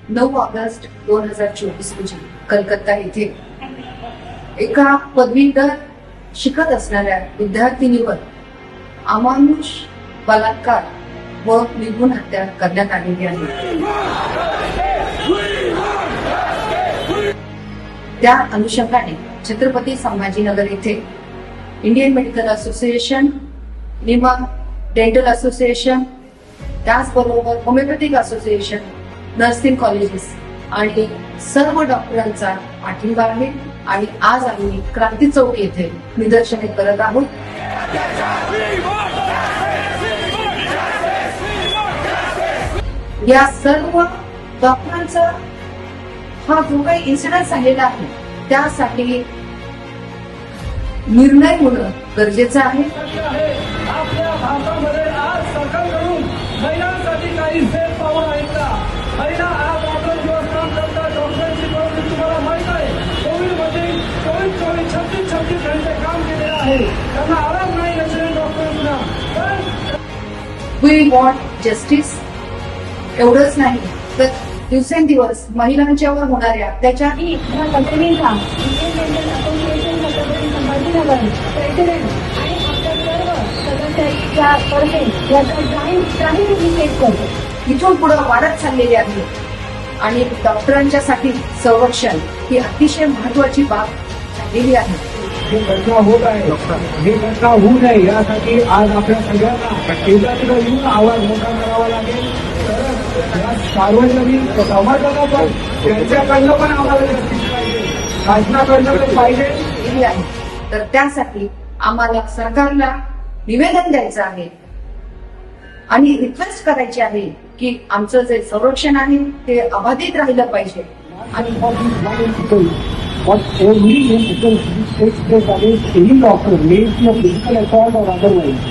9 August 2024 रोजी कलकत्ता येथे एका पदवीधर शिकत असणाऱ्या विद्यार्थिनीवर अमानुष बलात्कार व निर्घृण हत्या करण्यात आलेली आहे. त्या अनुषंगाने छत्रपती संभाजीनगर येथे Indian medical association, Nima dental association, त्याचबरोबर होमिओपॅथिक असोसिएशन, नर्सिंग कॉलेजेस आणि सर्व डॉक्टरांचा पाठिंबा आहे आणि आज आम्ही क्रांती चौक येथे निदर्शने करत आहोत. या सर्व डॉक्टरांचा हा जो काही इन्सिडन्स झालेला आहे त्यासाठी निर्णय होणं गरजेचं आहे. आपल्या भारतामध्ये आज सरकारकडून महिलांसाठी काही सेफ पाऊल आहेत का? महिला आज आपण दिवस काम करतात. डॉक्टरांची प्रवृत्ती तुम्हाला माहित आहे. कोविडमध्ये 24-26 घंटे काम केलेलं आहे. त्यांना आराम नाही नसेल डॉक्टरांना. We want justice. एवढंच नाही तर दिवसेंदिवस महिलांच्यावर होणाऱ्या अत्याचार कंपनीचा Indian medical association Chhatrapati Sambhajinagar president आणि आमच्या सर्व सदस्यांच्या तर्फे याचा जाहीर निषेध करतो. इथून पुढे वाढत चाललेली आहे आणि डॉक्टरांच्यासाठी संरक्षण ही अतिशय महत्वाची बाब झालेली आहे. ही घटना होत आहे. ही घटना होऊ नये यासाठी आज आपल्या सगळ्यांना एकत्र येऊन आवाज मोठा करावा लागेल. तर या सार्वजनिक समाजाला पण त्यांच्याकडनं पण आम्हाला जस्टिस पाहिजे, शासनाकडनं पण पाहिजे. केली आहे. तर त्यासाठी आम्हाला सरकारला निवेदन द्यायचं आहे आणि रिक्वेस्ट करायची आहे की आमचं जे संरक्षण आहे ते अबाधित राहिलं पाहिजे. आणि But every incident which takes place against any doctor, may it be a physical assault or otherwise,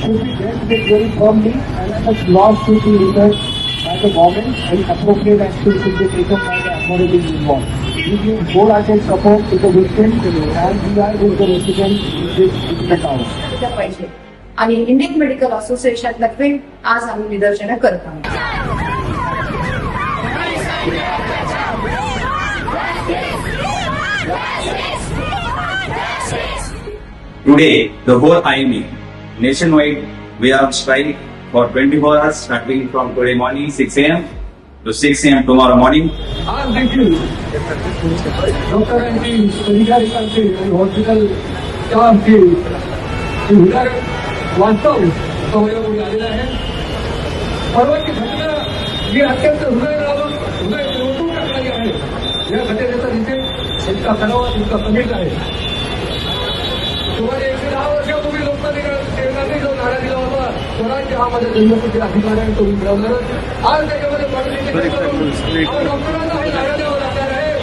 should be dealt with very firmly, and such laws should be written by the government and appropriate action should be taken by the authorities involved. We give wholehearted support to the victims and we are with the residents in this incident house. केलं पाहिजे. आणि Indian medical association तर्फे आज आम्ही निदर्शनं करत आहोत. Today, the whole IME, nationwide, we are on strike for 24 hours, starting from today morning 6 a.m. to 6 a.m. tomorrow morning. आज देखील डॉक्टरांची, अधिकाऱ्यांची आणि हॉस्पिटल स्टाफची उदार वास्तव समोर आलेलं आहे. परवाची घटना ही अत्यंत हृदय रोखून टाकलेली आहे. या घटनेचा निषेध इतका करावा इतका कमीच आहे. सुमारे 110 वर्षापूर्वी लोकशाही जो नारा दिला होता, स्वराज्य हा माझ्या जन्मसिद्ध अधिकार आहे, तो मिळवणारच. आज त्याच्यामध्ये डॉक्टरांना हे नारा द्यावा लागणार आहे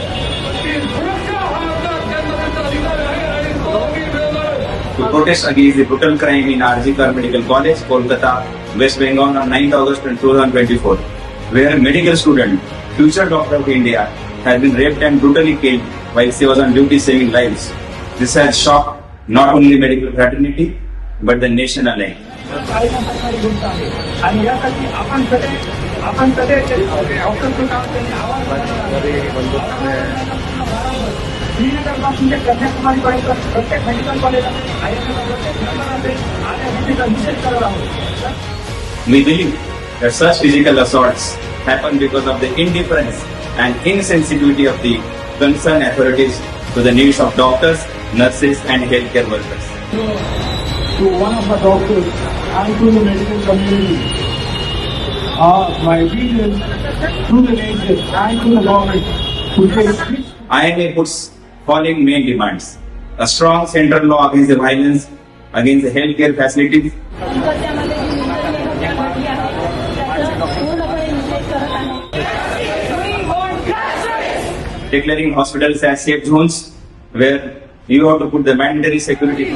की सुरक्षा हा आपला जन्मसिद्ध अधिकार आहे आणि तो आम्ही मिळवणारच. To protest against the brutal crime in RG Kar Medical College, Kolkata, West Bengal on 9th August 2024, where a medical student, future doctor of India, has been raped and brutally killed while she was on duty saving lives. This has shocked not only medical fraternity, but the nation alike. सरकारी गोष्ट आहे आणि यासाठी आपण सगळे डॉक्टरचं काम त्यांनी आवाज श्रीनगरपासून ते कन्याकुमारीपर्यंत प्रत्येक मेडिकल कॉलेजामध्ये प्रत्येक आल्या निषेध करत आहोत. We believe that such physical assaults happen because of the indifference and insensitivity of the concerned authorities to the needs of doctors, nurses and healthcare workers. To one of the doctors and to the medical community, my appeal to the nation and to the government to take IMA puts following main demands: a strong central law against the violence against the healthcare facilities, संसदेमध्ये जी निर्णय घडली आहे त्याचा पूर्णपणे निषेध करत आहे. declaring hospitals as safe zones where you have to put the mandatory security.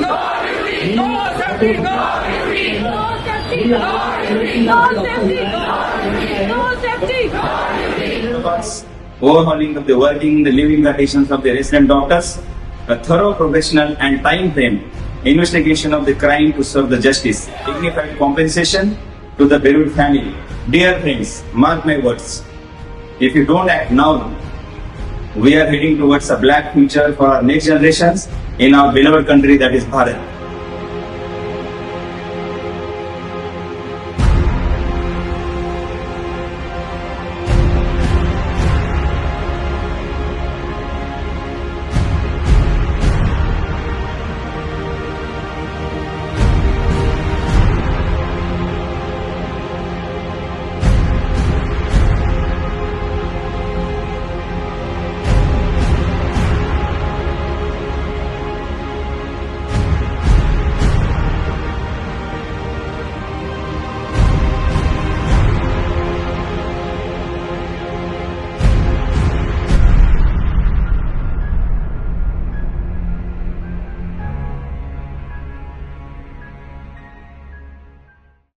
Overhauling of the working, the living conditions of the resident doctors, a thorough professional and time frame investigation of the crime to serve the justice, dignified compensation to the bereaved family. Dear friends, mark my words. If you don't act now, we are heading towards a black future for our next generations in our beloved country that is Bharat.